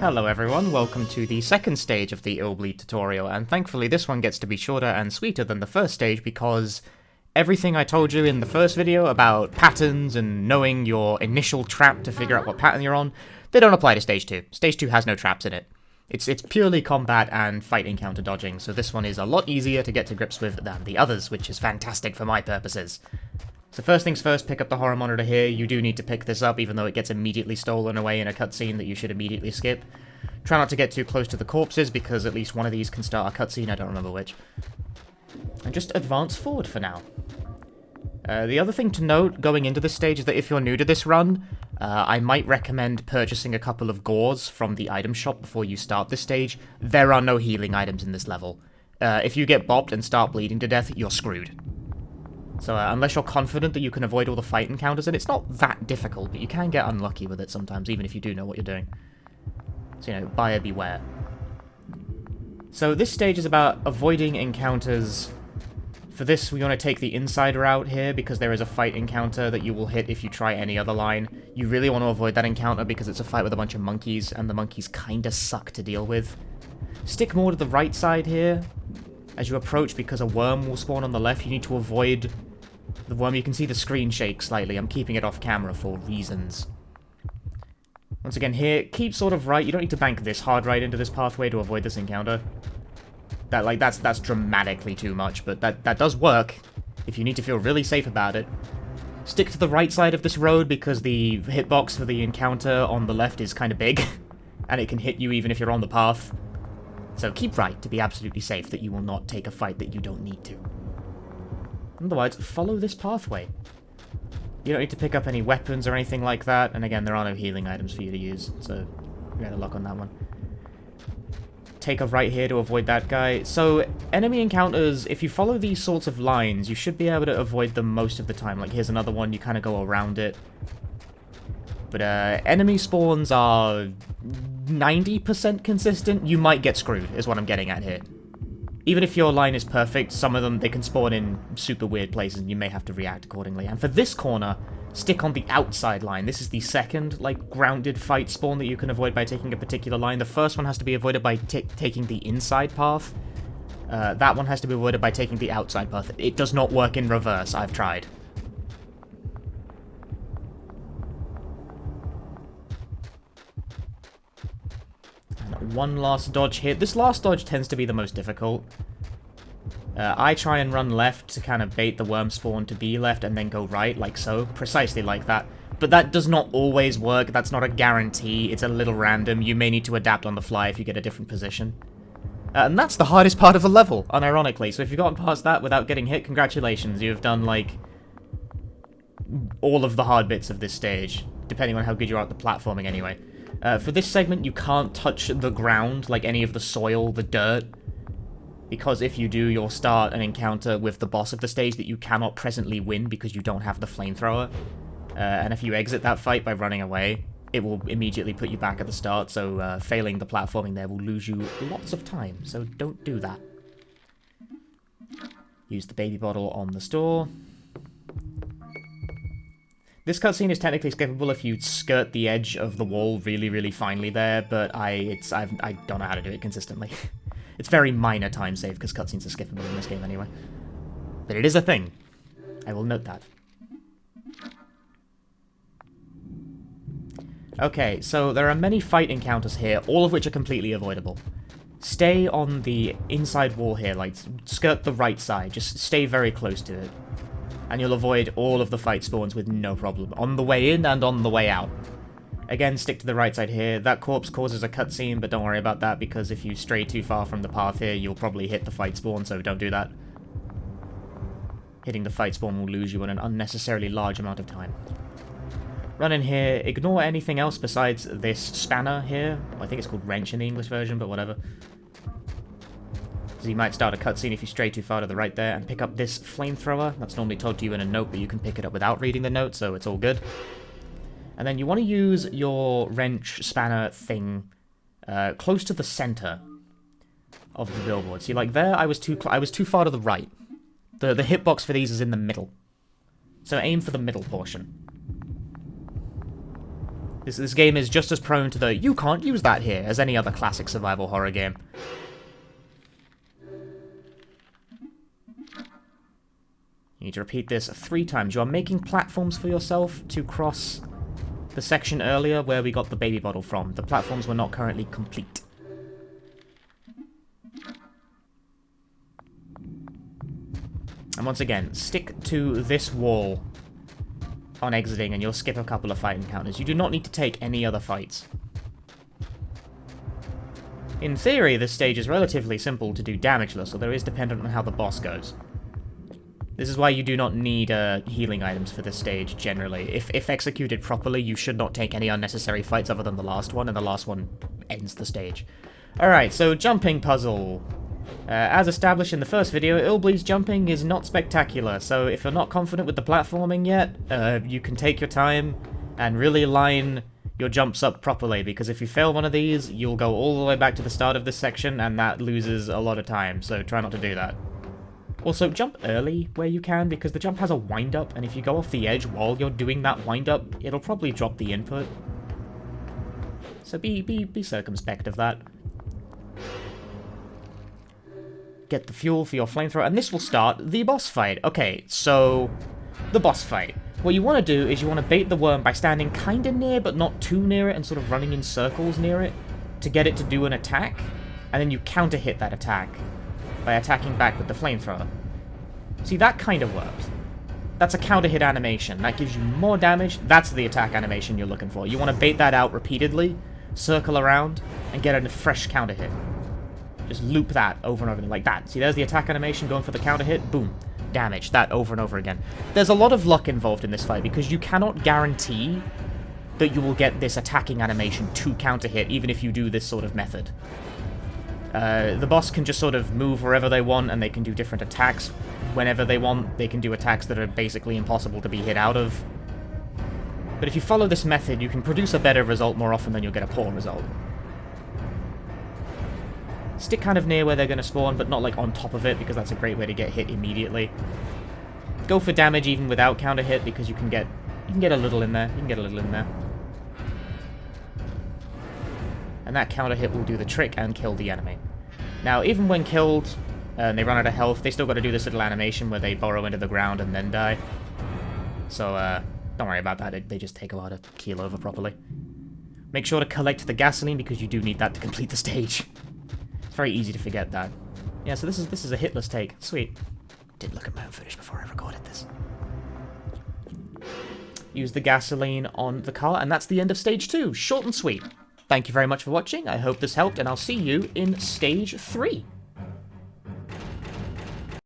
Hello everyone, welcome to the second stage of the Illbleed tutorial, and thankfully this one gets to be shorter and sweeter than the first stage because everything I told you in the first video about patterns and knowing your initial trap to figure out what pattern you're on, they don't apply to Stage 2. Stage 2 has no traps in it. It's purely combat and fight encounter dodging, so this one is a lot easier to get to grips with than the others, which is fantastic for my purposes. So first things first, pick up the horror monitor here. You do need to pick this up, even though it gets immediately stolen away in a cutscene that you should immediately skip. Try not to get too close to the corpses, because at least one of these can start a cutscene, I don't remember which. And just advance forward for now. The other thing to note going into this stage is that if you're new to this run, I might recommend purchasing a couple of gores from the item shop before you start this stage. There are no healing items in this level. If you get bopped and start bleeding to death, you're screwed. So unless you're confident that you can avoid all the fight encounters, and it's not that difficult, but you can get unlucky with it sometimes, even if you do know what you're doing. So, you know, buyer beware. So this stage is about avoiding encounters. For this, we want to take the inside route here, because there is a fight encounter that you will hit if you try any other line. You really want to avoid that encounter because it's a fight with a bunch of monkeys, and the monkeys kinda suck to deal with. Stick more to the right side here as you approach, because a worm will spawn on the left. You need to avoid the worm. You can see the screen shake slightly. I'm keeping it off camera for reasons. Once again here, keep sort of right. You don't need to bank this hard right into this pathway to avoid this encounter. That's dramatically too much, but that does work if you need to feel really safe about it. Stick to the right side of this road because the hitbox for the encounter on the left is kind of big, and it can hit you even if you're on the path. So keep right to be absolutely safe that you will not take a fight that you don't need to. Otherwise, follow this pathway. You don't need to pick up any weapons or anything like that, and again, there are no healing items for you to use, so you're out of luck on that one. Take a right here to avoid that guy. So, enemy encounters, if you follow these sorts of lines, you should be able to avoid them most of the time. Like, here's another one, you kind of go around it. But, enemy spawns are 90% consistent. You might get screwed, is what I'm getting at here. Even if your line is perfect, some of them, they can spawn in super weird places, and you may have to react accordingly. And for this corner, stick on the outside line. This is the second, like, grounded fight spawn that you can avoid by taking a particular line. The first one has to be avoided by taking the inside path. That one has to be avoided by taking the outside path. It does not work in reverse. I've tried. One last dodge here. This last dodge tends to be the most difficult. I try and run left to kind of bait the worm spawn to be left and then go right, like so. Precisely like that. But that does not always work. That's not a guarantee. It's a little random. You may need to adapt on the fly if you get a different position. And that's the hardest part of the level, unironically. So if you've gotten past that without getting hit, congratulations. You've done, like, all of the hard bits of this stage. Depending on how good you are at the platforming, anyway. For this segment, you can't touch the ground, like any of the soil, the dirt, because if you do, you'll start an encounter with the boss of the stage that you cannot presently win because you don't have the flamethrower. And if you exit that fight by running away, it will immediately put you back at the start, so failing the platforming there will lose you lots of time, so don't do that. Use the baby bottle on the store. This cutscene is technically skippable if you skirt the edge of the wall really, really finely there, but I don't know how to do it consistently. It's very minor time save, because cutscenes are skippable in this game anyway. But it is a thing. I will note that. Okay, so there are many fight encounters here, all of which are completely avoidable. Stay on the inside wall here, like, skirt the right side, just stay very close to it. And you'll avoid all of the fight spawns with no problem, on the way in and on the way out. Again, stick to the right side here. That corpse causes a cutscene, but don't worry about that, because if you stray too far from the path here, you'll probably hit the fight spawn, so don't do that. Hitting the fight spawn will lose you an unnecessarily large amount of time. Run in here, ignore anything else besides this spanner here. I think it's called wrench in the English version, but whatever. So you might start a cutscene if you stray too far to the right there, and pick up this flamethrower. That's normally told to you in a note, but you can pick it up without reading the note, so it's all good. And then you want to use your wrench spanner thing close to the center of the billboard. See, like there, I was too far to the right. The hitbox for these is in the middle. So aim for the middle portion. This game is just as prone to the "you can't use that here" as any other classic survival horror game. You need to repeat this 3 times. You are making platforms for yourself to cross the section earlier where we got the baby bottle from. The platforms were not currently complete. And once again, stick to this wall on exiting and you'll skip a couple of fight encounters. You do not need to take any other fights. In theory, this stage is relatively simple to do damageless, although it is dependent on how the boss goes. This is why you do not need healing items for this stage, generally. If executed properly, you should not take any unnecessary fights other than the last one, and the last one ends the stage. Alright, so jumping puzzle. As established in the first video, Illbleed's jumping is not spectacular, so if you're not confident with the platforming yet, you can take your time and really line your jumps up properly, because if you fail one of these, you'll go all the way back to the start of this section, and that loses a lot of time, so try not to do that. Also, jump early where you can, because the jump has a wind-up, and if you go off the edge while you're doing that wind-up, it'll probably drop the input. So be circumspect of that. Get the fuel for your flamethrower, and this will start the boss fight. Okay, so the boss fight. What you want to do is you want to bait the worm by standing kind of near, but not too near it, and sort of running in circles near it to get it to do an attack, and then you counter-hit that attack by attacking back with the flamethrower. See, that kind of works. That's a counter-hit animation. That gives you more damage. That's the attack animation you're looking for. You want to bait that out repeatedly, circle around, and get a fresh counter-hit. Just loop that over and over, like that. See, there's the attack animation going for the counter hit. Boom. Damage. That over and over again. There's a lot of luck involved in this fight, because you cannot guarantee that you will get this attacking animation to counter hit, even if you do this sort of method. The boss can just sort of move wherever they want, and they can do different attacks whenever they want. They can do attacks that are basically impossible to be hit out of. But if you follow this method, you can produce a better result more often than you'll get a poor result. Stick kind of near where they're going to spawn, but not like on top of it, because that's a great way to get hit immediately. Go for damage even without counter hit, because you can get a little in there. You can get a little in there. And that counter hit will do the trick and kill the enemy. Now, even when killed and they run out of health, they still got to do this little animation where they burrow into the ground and then die. So, don't worry about that. They just take a while to keel over properly. Make sure to collect the gasoline, because you do need that to complete the stage. It's very easy to forget that. Yeah, so this is a hitless take. Sweet. Did look at my own footage before I recorded this. Use the gasoline on the car, and that's the end of stage 2. Short and sweet. Thank you very much for watching. I hope this helped, and I'll see you in stage 3.